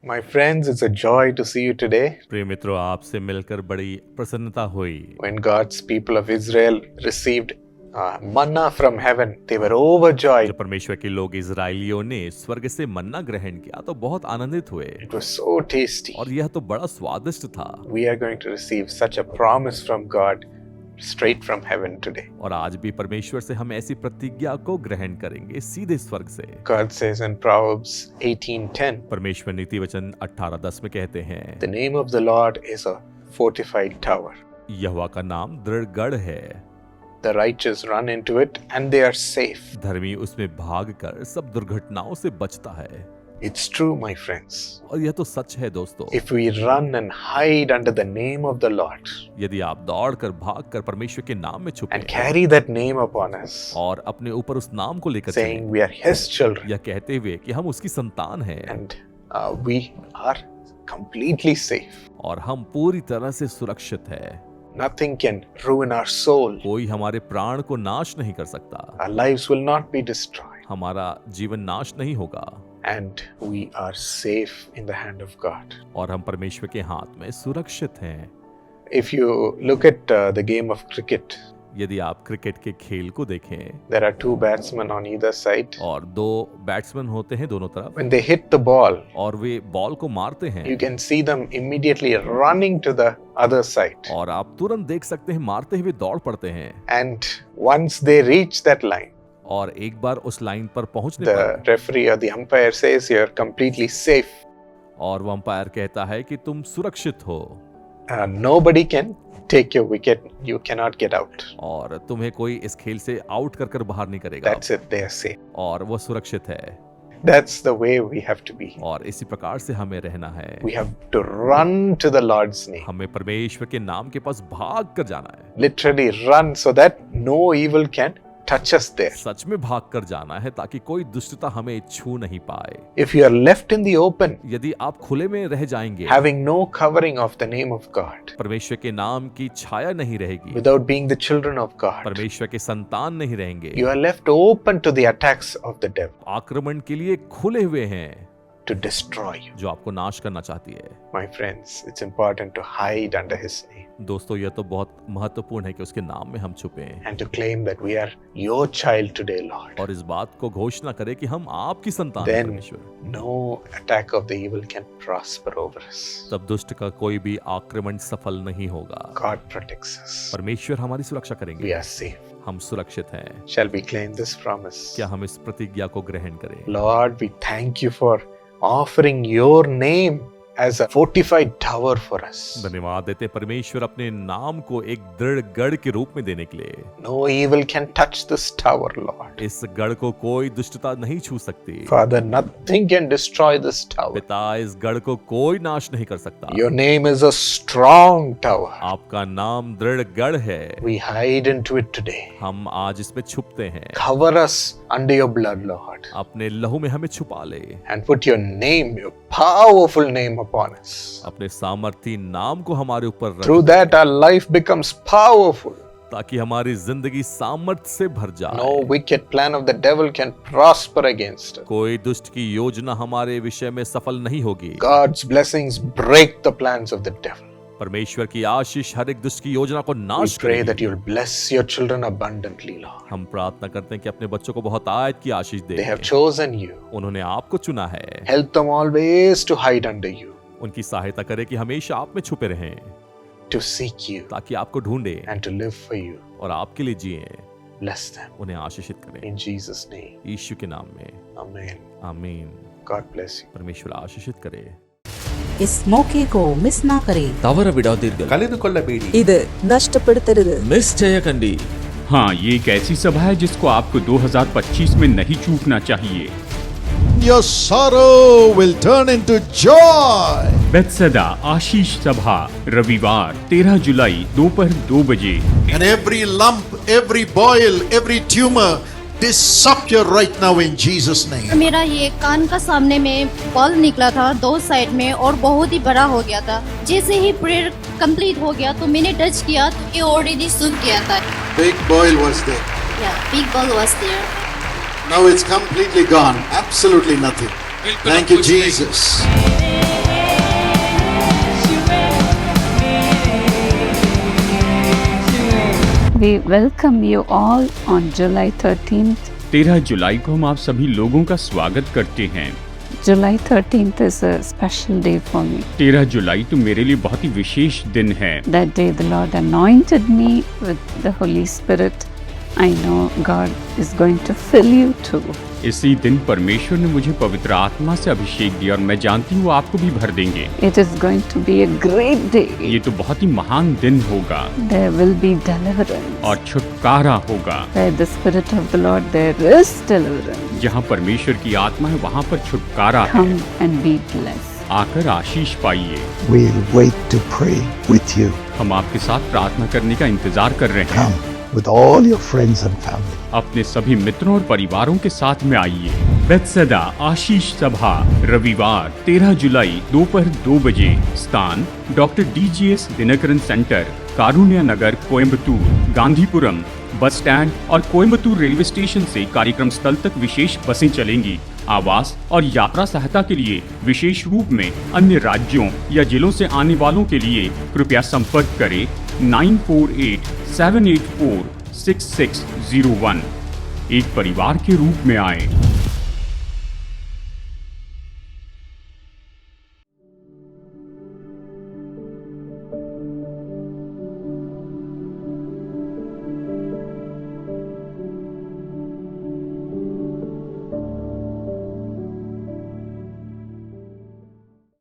My friends, it's a joy to see you today. प्रिय मित्रों, आपसे मिलकर बड़ी प्रसन्नता हुई। When God's people of Israel received manna from heaven, they were overjoyed. जब परमेश्वर के लोग इजरायलियों ने स्वर्ग से मन्ना ग्रहण किया तो बहुत आनंदित हुए It was so tasty. और यह तो बड़ा स्वादिष्ट था। We are going to receive such a promise from God straight from heaven today. और आज भी परमेश्वर से हम ऐसी प्रतिज्ञा को ग्रहण करेंगे सीधे स्वर्ग से। God says in Proverbs 18:10, परमेश्वर नीति वचन 18:10 में कहते हैं, the name of the Lord is a fortified tower. यहोवा का नाम दृढ़ गढ़ है, The righteous run into it and they are safe. धर्मी उसमें भागकर सब दुर्घटनाओं से बचता है। It's true, my friends. और यह तो सच है दोस्तों। If we run and hide under the name of the Lord यदि आप दौड़कर भागकर परमेश्वर के नाम में छुपे and carry that name upon us, और अपने ऊपर उस नाम को लेकर saying चलें, we are His children यह कहते हुए कि हम उसकी संतान हैं and we are completely safe. और हम पूरी तरह से सुरक्षित हैं, Nothing can ruin our soul. कोई हमारे प्राण को नाश नहीं कर सकता, Our lives will not be destroyed. हमारा जीवन नाश नहीं होगा And we are safe in the hand of God. और हम परमेश्वर के हाथ में सुरक्षित हैं। If you look at the game of cricket, यदि आप क्रिकेट के खेल को देखें there are two batsmen on either side. और दो बैट्समैन होते हैं दोनों तरफ When they hit the ball, और वे बॉल को मारते हैं you can see them immediately running to the other side. और आप तुरंत देख सकते हैं मारते हुए दौड़ पड़ते हैं And once they reach that line, और एक बार उस लाइन पर पहुंचने the पर referee or the umpire says you're completely safe. और वो अंपायर कहता है कि तुम सुरक्षित हो Nobody can take your wicket. You cannot get out. और तुम्हें कोई इस खेल से आउट कर बाहर नहीं करेगा That's it. They are safe. और वो सुरक्षित है। That's the way we have to be. और इसी प्रकार से हमें रहना है। We have to run to the Lord's name. हमें परमेश्वर के नाम के पास भाग कर जाना है, Literally run so that no evil can touch us there. सच में भाग कर जाना है ताकि कोई दुष्टता हमें छू नहीं पाए। If you are left in the open, यदि आप खुले में रह जाएंगे, having no covering of the name of God, परमेश्वर के नाम की छाया नहीं रहेगी, without being the children of God, परमेश्वर के संतान नहीं रहेंगे, you are left open to the attacks of the devil आक्रमण के लिए खुले हुए हैं to destroy you. जो आपको नाश करना चाहती है। My friends, it's important to hide under His name दोस्तों, यह तो बहुत महत्वपूर्ण है कि उसके नाम में हम छुपें and to claim that we are your child today, Lord. और इस बात को घोषणा करें कि हम आपकी संतान हैं Then परमेश्वर। no attack of the evil can prosper over us. तब दुष्ट का कोई भी आक्रमण सफल नहीं होगा। God protects us. परमेश्वर हमारी सुरक्षा We करेंगे, are safe. हम सुरक्षित हैं। Shall we claim this promise? क्या हम इस प्रतिज्ञा को ग्रहण करें? Lord, we thank you for offering your name as a fortified tower for us. धन्यवाद देते परमेश्वर अपने नाम को एक दृढ़ गढ़ के रूप में देने के लिए। No evil can touch this tower, Lord. इस गढ़ को कोई दुष्टता नहीं छू सकती। Father, nothing can destroy this tower. पिता, इस गढ़ को कोई नाश नहीं कर सकता। Your name is a strong tower. आपका नाम दृढ़ गढ़ है। We hide into it today. हम आज इसमें छुपते हैं। Cover us under your blood, Lord. अपने लहू में हमें छुपा ले, And put your name, your powerful name upon us. अपने सामर्थी नाम को हमारे ऊपर रख, Through that our life becomes powerful. ताकि हमारी जिंदगी सामर्थ से भर जाए। No wicked plan of the devil can prosper against us. कोई दुष्ट की योजना हमारे विषय में सफल नहीं होगी। God's blessings break the plans of the devil. परमेश्वर की आशीष हर एक दुष्ट की योजना को We नाश pray करेगी। that you'll bless your children abundantly, Lord. हम प्रार्थना करते हैं कि अपने बच्चों को बहुत आयत की आशीष दे। They have chosen you. उन्होंने आपको चुना है। Help them always to hide under you, उनकी सहायता करें कि हमेशा आप में छुपे रहें, to seek you, ताकि आपको ढूंढे and to live for you. और आपके लिए जिए। Bless them. उन्हें आशीषित करें In Jesus' name. यीशु के नाम में, Amen. आमीन। God bless you. परमेश्वर आशीषित करे। इस मौके को मिस ना करें। ತವರ ಬಿಡೋದಿರ್ಗಲ್ ಕಳೆದುಕೊಳ್ಳಬೇಡಿ. ಇದು ನಷ್ಟಪಡುತ್ತಿರದು ಮಿಸ್ చేయకండి. हाँ, ये एक ऐसी सभा है जिसको आपको 2025 में नहीं चूकना चाहिए। Your sorrow will turn into joy. बेत्सदा आशीष सभा, रविवार 13 जुलाई दोपहर 2 बजे। And every lump, every boil, every tumor disappear right now in Jesus' name. मेरा ये कान का सामने में बॉल निकला था 2 साइड में और बहुत ही बड़ा हो गया था। जैसे ही प्रेयर कंप्लीट हो गया तो मैंने टच किया तो ये ऑलरेडी सूख गया था। Big boil was there. Big ball was there. Now it's completely gone. Absolutely nothing. Thank you, Jesus. We welcome you all on July 13th. 13 जुलाई को हम आप सभी लोगों का स्वागत करते हैं। July 13th is a special day for me. 13 जुलाई तो मेरे लिए बहुत ही विशेष दिन है। That day the Lord anointed me with the Holy Spirit. I know God is going to fill you too. इसी दिन परमेश्वर ने मुझे पवित्र आत्मा से अभिषेक दिया और मैं जानती हूँ आपको भी भर देंगे। It is going to be a great day. ये तो बहुत ही महान दिन होगा There will be deliverance. और छुटकारा होगा। Where the Spirit of the Lord, there is deliverance. जहाँ परमेश्वर की आत्मा है वहाँ पर छुटकारा है। Come and be blessed. आकर आशीष पाइए। We'll wait to pray with you. हम आपके साथ प्रार्थना करने का इंतजार कर रहे हैं। Come with all your friends and family. अपने सभी मित्रों और परिवारों के साथ में आइए। बेथसेदा आशीष सभा, रविवार 13 जुलाई दोपहर 2 बजे। स्थान doctor DGS Dinakaran centre, Karunya नगर, कोयम्बतूर। गांधीपुरम बस स्टैंड और कोयम्बतूर रेलवे स्टेशन से कार्यक्रम स्थल तक विशेष बसें चलेंगी। आवास और यात्रा सहायता के लिए विशेष रूप में अन्य राज्यों या जिलों से आने वालों के लिए कृपया संपर्क करें 9487846601। एक परिवार के रूप में आए।